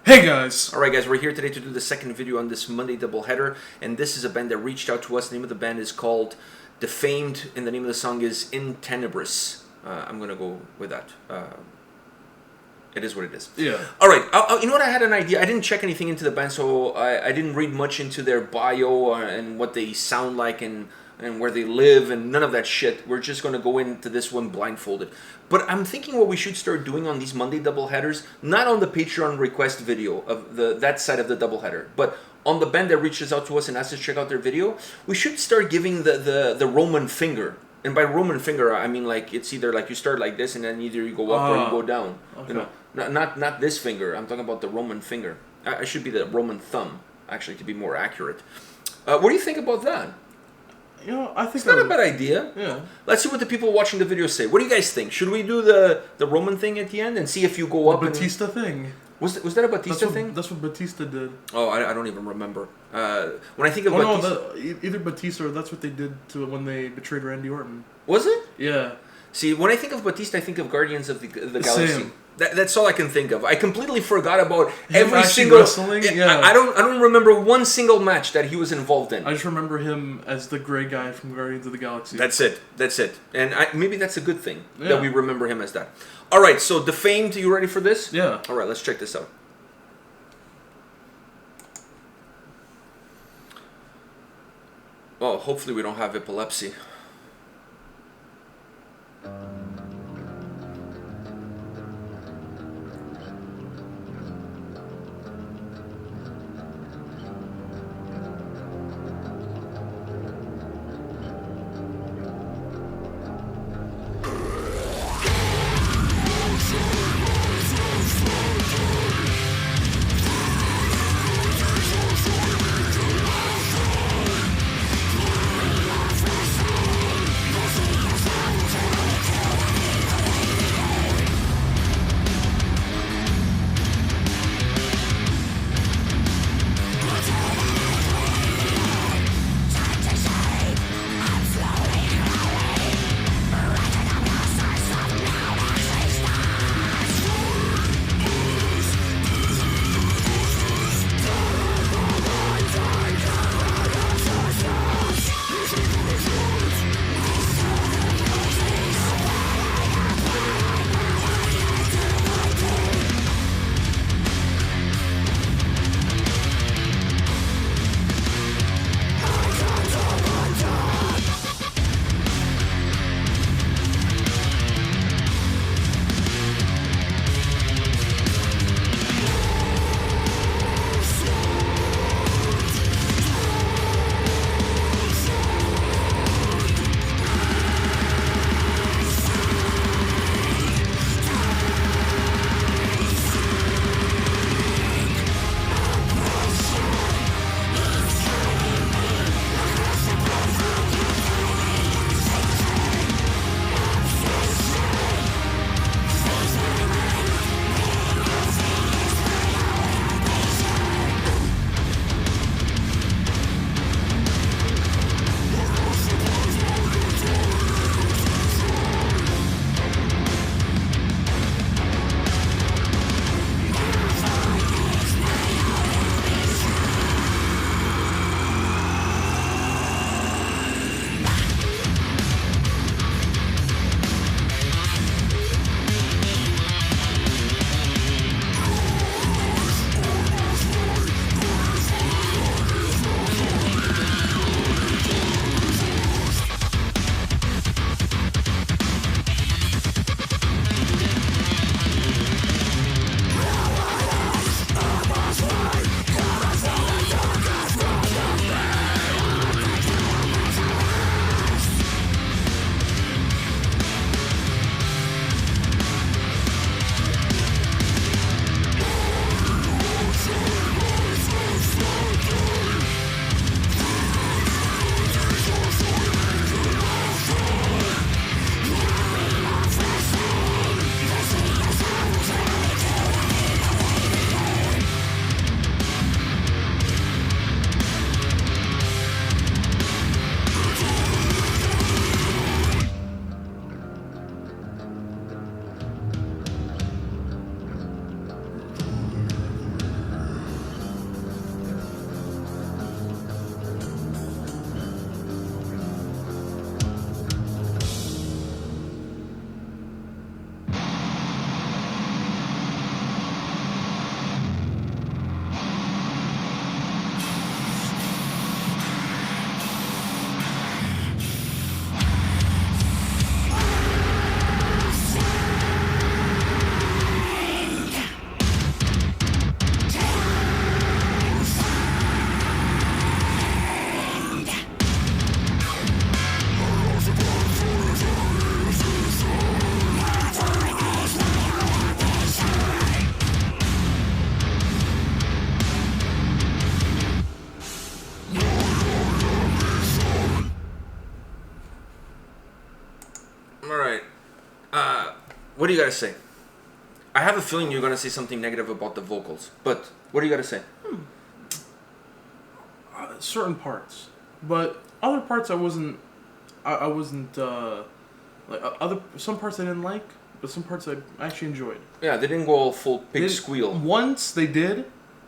Hey guys! Alright guys, we're here today to do the second video on this Monday doubleheader, and this is a band that reached out to us. The name of the band is called Defamed, and the name of the song is In Tenebris. I'm gonna go with that. It is what it is. Yeah. Alright, you know what, I had an idea. I didn't check anything into the band, so I didn't read much into their bio and what they sound like and where they live and none of that shit. We're just going to go into this one blindfolded. But I'm thinking what we should start doing on these Monday doubleheaders, not on the Patreon request video of that side of the doubleheader, but on the band that reaches out to us and asks us to check out their video, we should start giving the Roman finger. And by Roman finger, I mean like it's either like you start like this and then either you go up or you go down. Okay. You know, not this finger. I'm talking about the Roman finger. I should be the Roman thumb, actually, to be more accurate. What do you think about that? You know, I think it's not a bad idea. Yeah. Let's see what the people watching the video say. What do you guys think? Should we do the Roman thing at the end and see if you go up? The Batista thing. Was that a Batista thing? That's what Batista did. Oh, I don't even remember. When I think of Batista, no, either Batista or that's what they did to when they betrayed Randy Orton. Was it? Yeah. See, when I think of Batista, I think of Guardians of the Galaxy. Same. That's all I can think of. I completely forgot about every single wrestling. Yeah. I don't remember one single match that he was involved in. I just remember him as the gray guy from Guardians of the Galaxy. That's it. And maybe that's a good thing that we remember him as that. All right, so Defamed, you ready for this? Yeah. All right, let's check this out. Oh, hopefully we don't have epilepsy. All right. What do you got to say? I have a feeling you're going to say something negative about the vocals, but what do you got to say? Certain parts, but other parts I wasn't. I wasn't like other some parts I didn't like, but some parts I actually enjoyed. Yeah, they didn't go all full pig squeal. Once they did,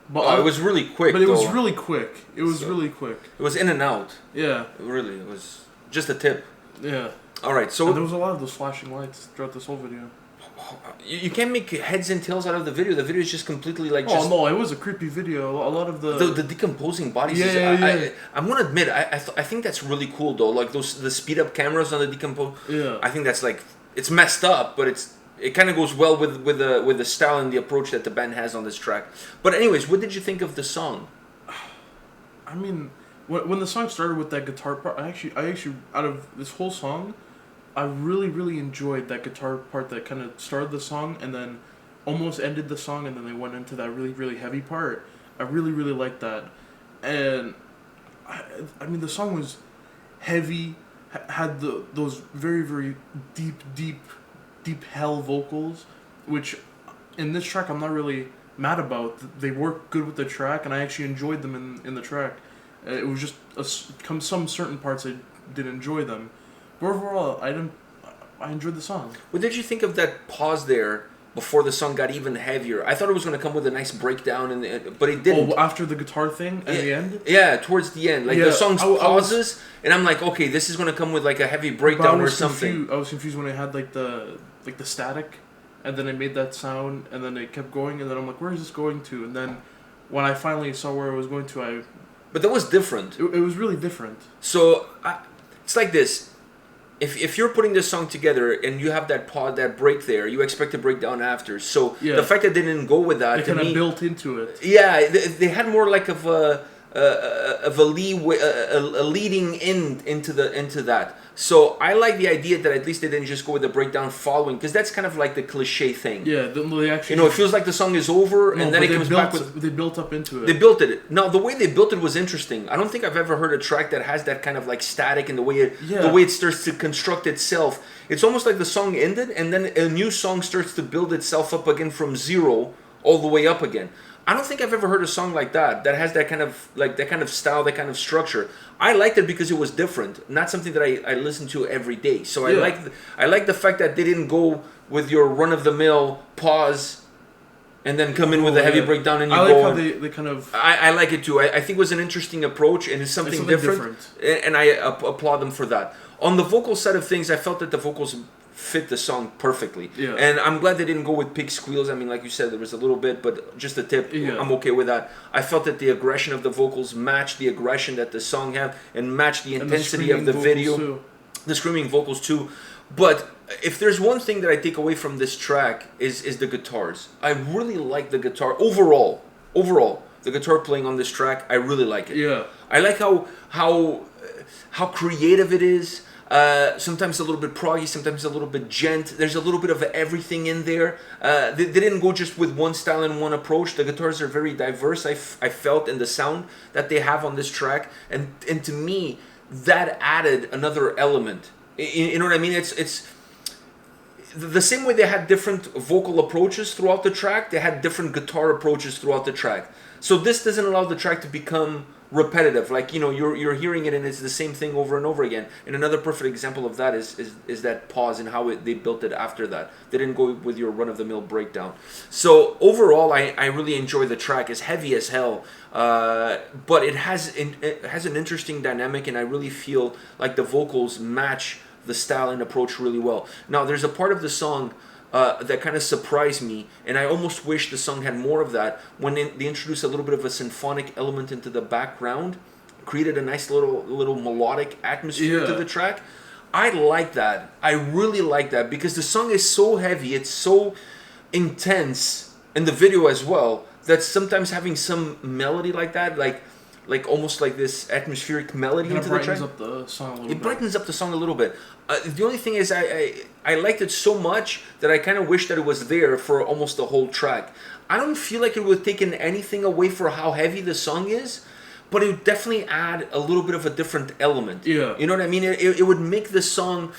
but it was really quick. But it was really quick. It was really quick. It was in and out. Yeah. Really, it was just a tip. Yeah. All right, so and there was a lot of those flashing lights throughout this whole video. You can't make heads and tails out of the video. The video is just completely like. Oh no! It was a creepy video. A lot of the decomposing bodies. Yeah. I'm gonna admit, I think that's really cool though. Like the speed up cameras on the decompose. Yeah. I think that's like it's messed up, but it kind of goes well with the style and the approach that the band has on this track. But anyways, what did you think of the song? I mean, when the song started with that guitar part, I actually out of this whole song, I really enjoyed that guitar part that kind of started the song and then almost ended the song, and then they went into that really heavy part. I really liked that, and I mean the song was heavy, had those very deep hell vocals, which in this track I'm not really mad about. They work good with the track, and I actually enjoyed them in the track. It was just some certain parts I didn't enjoy them. But overall, I enjoyed the song. What did you think of that pause there before the song got even heavier? I thought it was going to come with a nice breakdown, but it didn't. Oh, after the guitar thing at the end? Yeah, towards the end. Like the song pauses, and I'm like, okay, this is going to come with like a heavy breakdown or something. I was confused when it had like the static, and then it made that sound, and then it kept going, and then I'm like, where is this going to? And then when I finally saw where it was going to, But that was different. It was really different. So it's like this. If you're putting this song together and you have that pause, that break there, you expect to break down after. So the fact that they didn't go with that, they kind of built into it. Yeah, they had more like of a leading into that. So I like the idea that at least they didn't just go with the breakdown following, because that's kind of like the cliche thing. Yeah, they actually. It feels like the song is over, and then it comes back with. They built up into it. They built it. Now the way they built it was interesting. I don't think I've ever heard a track that has that kind of like static and the way it starts to construct itself. It's almost like the song ended, and then a new song starts to build itself up again from zero all the way up again. I don't think I've ever heard a song like that has that kind of style, that kind of structure. I liked it because it was different, not something that I listen to every day. So I like the fact that they didn't go with your run of the mill pause, and then come in with a heavy breakdown and you go. I like how they kind of. I like it too. I think it was an interesting approach, and it's something different, and I applaud them for that. On the vocal side of things, I felt that the vocals fit the song perfectly. Yeah. And I'm glad they didn't go with pig squeals. I mean, like you said, there was a little bit, but just a tip. Yeah. I'm okay with that. I felt that the aggression of the vocals matched the aggression that the song had and matched the intensity of the video. Too. The screaming vocals too. But if there's one thing that I take away from this track is the guitars. I really like the guitar overall. The guitar playing on this track, I really like it. Yeah. I like how creative it is. Sometimes a little bit proggy, sometimes a little bit gent. There's a little bit of everything in there. They didn't go just with one style and one approach. The guitars are very diverse, I felt, in the sound that they have on this track. And to me, that added another element. You know what I mean? It's the same way they had different vocal approaches throughout the track, they had different guitar approaches throughout the track. So this doesn't allow the track to become repetitive, like you're hearing it and it's the same thing over and over again. And another perfect example of that is that pause and how they built it after that. They didn't go with your run-of-the-mill breakdown. So overall, I really enjoy the track. It's heavy as hell, but it has an interesting dynamic, and I really feel like the vocals match the style and approach really well. Now there's a part of the song that kind of surprised me, and I almost wish the song had more of that. When they introduced a little bit of a symphonic element into the background, created a nice little melodic atmosphere to the track. I like that. I really like that, because the song is so heavy, it's so intense, in the video as well, that sometimes having some melody like that, like almost like this atmospheric melody into the track. It brightens up the song a little bit. It brightens up the song a little bit. The only thing is I liked it so much that I kind of wish that it was there for almost the whole track. I don't feel like it would have taken anything away for how heavy the song is, but it would definitely add a little bit of a different element. Yeah. You know what I mean? It would make the song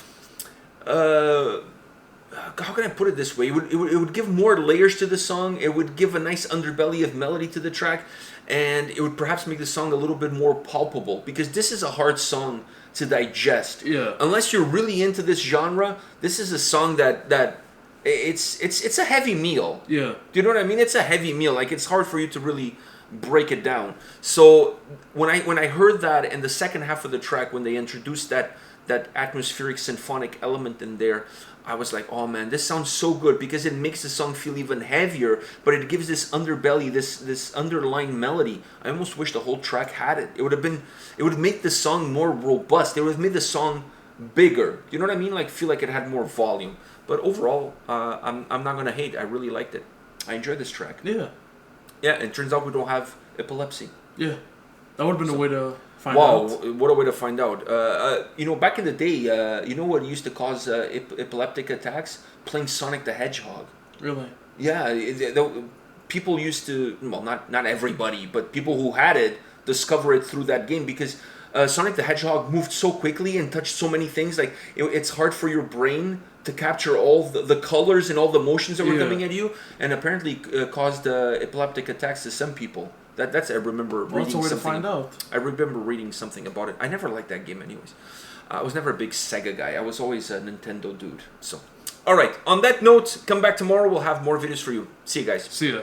how can I put it this way? It would give more layers to the song. It would give a nice underbelly of melody to the track, and it would perhaps make the song a little bit more palpable, because this is a hard song to digest. Yeah. Unless you're really into this genre, this is a song that it's a heavy meal. Yeah. Do you know what I mean? It's a heavy meal. Like, it's hard for you to really break it down. So when I heard that in the second half of the track, when they introduced that atmospheric symphonic element in there, I was like, oh man, this sounds so good, because it makes the song feel even heavier, but it gives this underbelly, this underlying melody. I almost wish the whole track had it. It would make the song more robust. It would have made the song bigger. You know what I mean? Like, feel like it had more volume. But overall, I'm not gonna hate. I really liked it. I enjoyed this track. Yeah. Yeah, it turns out we don't have epilepsy. Yeah. That would have been a way to find out. Wow, what a way to find out. Back in the day, you know what used to cause epileptic attacks? Playing Sonic the Hedgehog. Really? Yeah, people used to, well, not everybody, but people who had it discover it through that game, because Sonic the Hedgehog moved so quickly and touched so many things. Like, it's hard for your brain to capture all the colors and all the motions that were coming at you, and apparently caused epileptic attacks to some people. That's I remember reading that's a way something. to find out. I remember reading something about it. I never liked that game, anyways. I was never a big Sega guy. I was always a Nintendo dude. So, all right. On that note, come back tomorrow. We'll have more videos for you. See you guys. See ya.